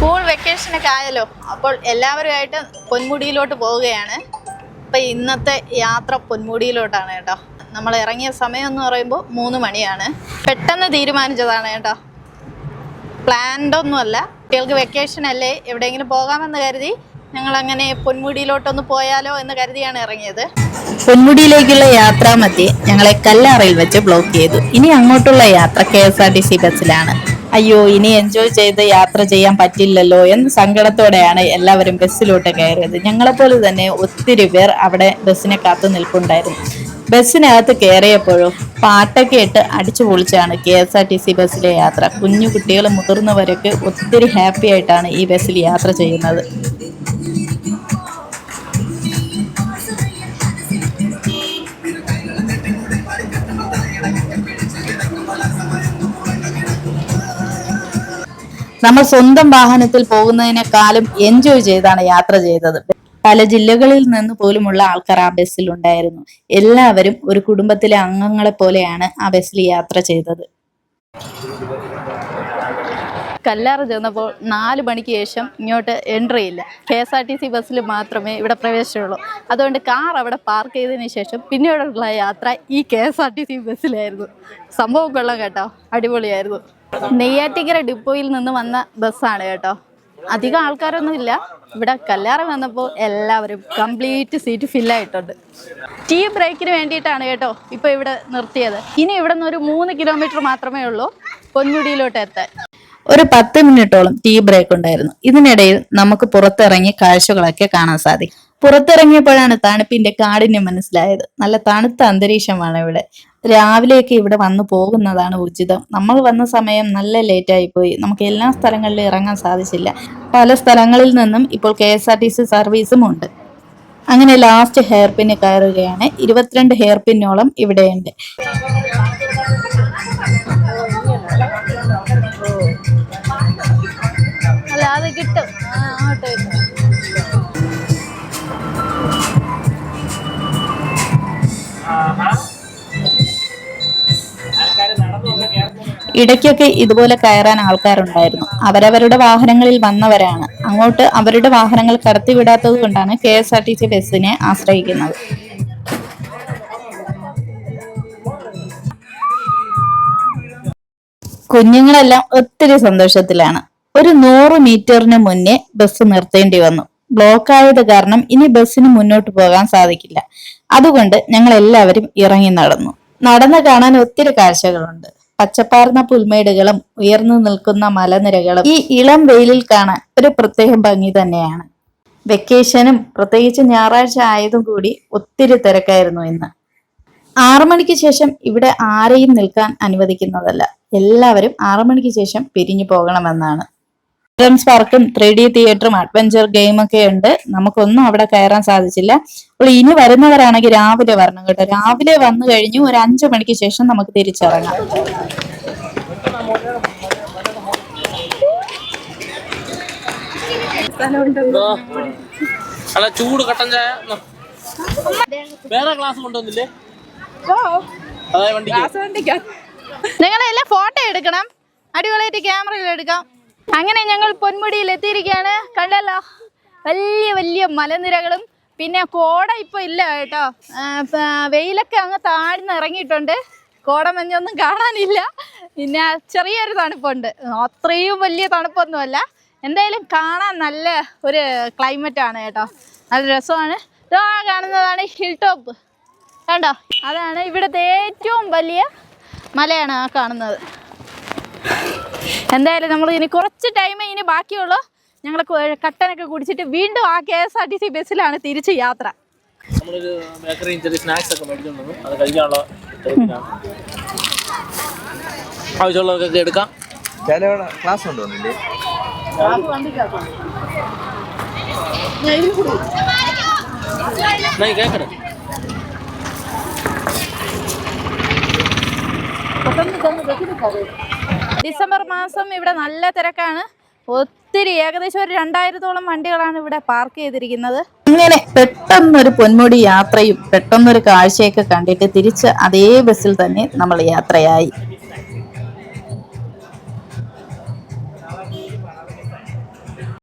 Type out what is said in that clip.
School വെക്കേഷനൊക്കെ ആയല്ലോ, അപ്പോൾ എല്ലാവരുമായിട്ട് പൊന്മുടിയിലോട്ട് പോവുകയാണ്. അപ്പം ഇന്നത്തെ യാത്ര പൊന്മുടിയിലോട്ടാണ് കേട്ടോ. നമ്മൾ ഇറങ്ങിയ സമയം എന്ന് പറയുമ്പോൾ 3 മണിയാണ്. പെട്ടെന്ന് തീരുമാനിച്ചതാണ് കേട്ടോ, പ്ലാൻഡൊന്നുമല്ല. കുട്ടികൾക്ക് വെക്കേഷൻ അല്ലേ, എവിടെയെങ്കിലും പോകാമെന്ന് കരുതി ഞങ്ങളങ്ങനെ പൊന്മുടിയിലോട്ടൊന്ന് പോയാലോ എന്ന് കരുതിയാണ് ഇറങ്ങിയത്. പൊന്മുടിയിലേക്കുള്ള യാത്രാമധ്യേ ഞങ്ങളെ കല്ലാറയിൽ വെച്ച് ബ്ലോക്ക് ചെയ്തു. ഇനി അങ്ങോട്ടുള്ള യാത്ര KSRTC ബസ്സിലാണ്. അയ്യോ, ഇനി എൻജോയ് ചെയ്ത് യാത്ര ചെയ്യാൻ പറ്റില്ലല്ലോ എന്ന സങ്കടത്തോടെയാണ് എല്ലാവരും ബസ്സിലോട്ട് കയറിയത്. ഞങ്ങളെപ്പോലെ തന്നെ ഒത്തിരി പേർ അവിടെ ബസ്സിനെ കാത്തു നിൽപ്പുണ്ടായിരുന്നു. ബസ്സിനകത്ത് കയറിയപ്പോഴോ പാട്ടൊക്കെ ഇട്ട് അടിച്ചു പൊളിച്ചാണ് KSRTC ബസ്സിലെ യാത്ര. കുഞ്ഞു കുട്ടികൾ മുതിർന്നവരൊക്കെ ഒത്തിരി ഹാപ്പി ആയിട്ടാണ് ഈ ബസ്സിൽ യാത്ര ചെയ്യുന്നത്. നമ്മൾ സ്വന്തം വാഹനത്തിൽ പോകുന്നതിനേക്കാളും എൻജോയ് ചെയ്താണ് യാത്ര ചെയ്തത്. പല ജില്ലകളിൽ നിന്ന് പോലുമുള്ള ആൾക്കാർ ആ ബസ്സിൽ ഉണ്ടായിരുന്നു. എല്ലാവരും ഒരു കുടുംബത്തിലെ അംഗങ്ങളെ പോലെയാണ് ആ ബസ്സിൽ യാത്ര ചെയ്തത്. കല്ലാറ് ചെന്നപ്പോൾ 4 മണിക്ക് ശേഷം ഇങ്ങോട്ട് എൻട്രി ഇല്ല. KSRTC ബസ്സിൽ മാത്രമേ ഇവിടെ പ്രവേശനമുള്ളൂ. അതുകൊണ്ട് കാർ അവിടെ പാർക്ക് ചെയ്തതിന് ശേഷം പിന്നീടുള്ള യാത്ര ഈ KSRTC ബസ്സിലായിരുന്നു. സംഭവം കൊള്ളാം കേട്ടോ, അടിപൊളിയായിരുന്നു. നെയ്യാറ്റിക്കര ഡിപ്പോയിൽ നിന്ന് വന്ന ബസ്സാണ് കേട്ടോ. അധികം ആൾക്കാരൊന്നും ഇല്ല. ഇവിടെ കല്ലാറ് വന്നപ്പോൾ എല്ലാവരും കംപ്ലീറ്റ് സീറ്റ് ഫില്ലായിട്ടുണ്ട്. ടീ ബ്രേക്കിന് വേണ്ടിയിട്ടാണ് കേട്ടോ ഇപ്പോൾ ഇവിടെ നിർത്തിയത്. ഇനി ഇവിടെ നിന്ന് ഒരു 3 കിലോമീറ്റർ മാത്രമേ ഉള്ളൂ പൊന്മുടിയിലോട്ട് എത്താൻ. ഒരു 10 മിനിറ്റോളം ടീ ബ്രേക്ക് ഉണ്ടായിരുന്നു. ഇതിനിടയിൽ നമുക്ക് പുറത്തിറങ്ങി കാഴ്ചകളൊക്കെ കാണാൻ സാധിക്കും. പുറത്തിറങ്ങിയപ്പോഴാണ് തണുപ്പിന്റെ കാഠിന്യം മനസ്സിലായത്. നല്ല തണുത്ത അന്തരീക്ഷമാണ് ഇവിടെ. രാവിലെയൊക്കെ ഇവിടെ വന്നു പോകുന്നതാണ് ഉചിതം. നമ്മൾ വന്ന സമയം നല്ല ലേറ്റ് ആയി പോയി. നമുക്ക് എല്ലാ സ്ഥലങ്ങളിലും ഇറങ്ങാൻ സാധിച്ചില്ല. പല സ്ഥലങ്ങളിൽ നിന്നും ഇപ്പോൾ KSRTC സർവീസും ഉണ്ട്. അങ്ങനെ ലാസ്റ്റ് ഹെയർ പിന്ന് കയറുകയാണ്. 22 ഹെയർ പിന്നോളം ഇവിടെയുണ്ട്. അല്ല, അത് കിട്ടും. ഇടയ്ക്കൊക്കെ ഇതുപോലെ കയറാൻ ആൾക്കാരുണ്ടായിരുന്നു. അവരവരുടെ വാഹനങ്ങളിൽ വന്നവരാണ്. അങ്ങോട്ട് അവരുടെ വാഹനങ്ങൾ കടത്തിവിടാത്തത് കൊണ്ടാണ് KSRTC ബസ്സിനെ ആശ്രയിക്കുന്നത്. കുഞ്ഞുങ്ങളെല്ലാം ഒത്തിരി സന്തോഷത്തിലാണ്. ഒരു 100 മീറ്ററിന് മുന്നേ ബസ് നിർത്തേണ്ടി വന്നു. ബ്ലോക്ക് ആയത് കാരണം ഇനി ബസ്സിന് മുന്നോട്ട് പോകാൻ സാധിക്കില്ല. അതുകൊണ്ട് ഞങ്ങൾ എല്ലാവരും ഇറങ്ങി നടന്നു കാണാൻ ഒത്തിരി കാഴ്ചകളുണ്ട്. പച്ചപ്പാർന്ന പുൽമേടുകളും ഉയർന്നു നിൽക്കുന്ന മലനിരകളും ഈ ഇളം വെയിലിൽ കാണാൻ ഒരു പ്രത്യേക ഭംഗി തന്നെയാണ്. വെക്കേഷനും പ്രത്യേകിച്ച് ഞായറാഴ്ച ആയതും കൂടി ഒത്തിരി തിരക്കായിരുന്നു ഇന്ന്. 6 മണിക്ക് ശേഷം ഇവിടെ ആരെയും നിൽക്കാൻ അനുവദിക്കുന്നതല്ല. എല്ലാവരും 6 മണിക്ക് ശേഷം പിരിഞ്ഞു പോകണമെന്നാണ്. ചിൽഡ്രൻസ് പാർക്കും 3D തിയേറ്ററും അഡ്വഞ്ചർ ഗെയിമൊക്കെ ഉണ്ട്. നമുക്കൊന്നും അവിടെ കയറാൻ സാധിച്ചില്ല. അപ്പോൾ ഇനി വരുന്നവരാണെങ്കിൽ രാവിലെ വരണം കേട്ടോ. രാവിലെ വന്നു കഴിഞ്ഞു ഒരു 5 മണിക്ക് ശേഷം നമുക്ക് തിരിച്ചിറങ്ങാം. ചൂട് കട്ടൻ ചായ വേറെ ഗ്ലാസ് കൊണ്ടുവന്നില്ലേ? നിങ്ങളെല്ലാം ഫോട്ടോ എടുക്കണം, അടിപൊളിയായിട്ട് ക്യാമറയിൽ എടുക്കാം. അങ്ങനെ ഞങ്ങൾ പൊന്മുടിയിൽ എത്തിയിരിക്കുകയാണ്. കണ്ടല്ലോ, വലിയ വലിയ മലനിരകളും പിന്നെ കോട ഇപ്പോൾ ഇല്ല കേട്ടോ. വെയിലൊക്കെ അങ്ങ് താഴ്ന്ന് ഇറങ്ങിയിട്ടുണ്ട്. കോടമഞ്ഞൊന്നും കാണാനില്ല. പിന്നെ ചെറിയൊരു തണുപ്പുണ്ട്. അത്രയും വലിയ തണുപ്പൊന്നുമല്ല. എന്തായാലും കാണാൻ നല്ല ഒരു ക്ലൈമറ്റാണ് കേട്ടോ. നല്ല രസമാണ്. ഇതാ കാണുന്നതാണ് ഹിൽ ടോപ്പ്. കണ്ടോ, അതാണ് ഇവിടുത്തെ ഏറ്റവും വലിയ മലയാണ് ആ കാണുന്നത്. എന്തായാലും നമ്മൾ ഇനി കുറച്ച് ടൈമേ ഇനി ബാക്കിയുള്ളൂ. ഞങ്ങൾ കട്ടനൊക്കെ കുടിച്ചിട്ട് വീണ്ടും ആ KSRTC ബസ്സിലാണ് തിരിച്ച് യാത്ര. ആവശ്യമുള്ളവർക്കൊക്കെ എടുക്കാം. ക്ലാസ് ഉണ്ടോന്നില്ലേ? കേക്കട്ടെ. ഡിസംബർ മാസം ഇവിടെ നല്ല തിരക്കാണ്. ഒത്തിരി, ഏകദേശം ഒരു 2000-ഓളം വണ്ടികളാണ് ഇവിടെ പാർക്ക് ചെയ്തിരിക്കുന്നത്. അങ്ങനെ പെട്ടെന്നൊരു പൊന്മുടി യാത്രയും പെട്ടെന്നൊരു കാഴ്ചയൊക്കെ കണ്ടിട്ട് തിരിച്ച് അതേ ബസ്സിൽ തന്നെ നമ്മൾ യാത്രയായി.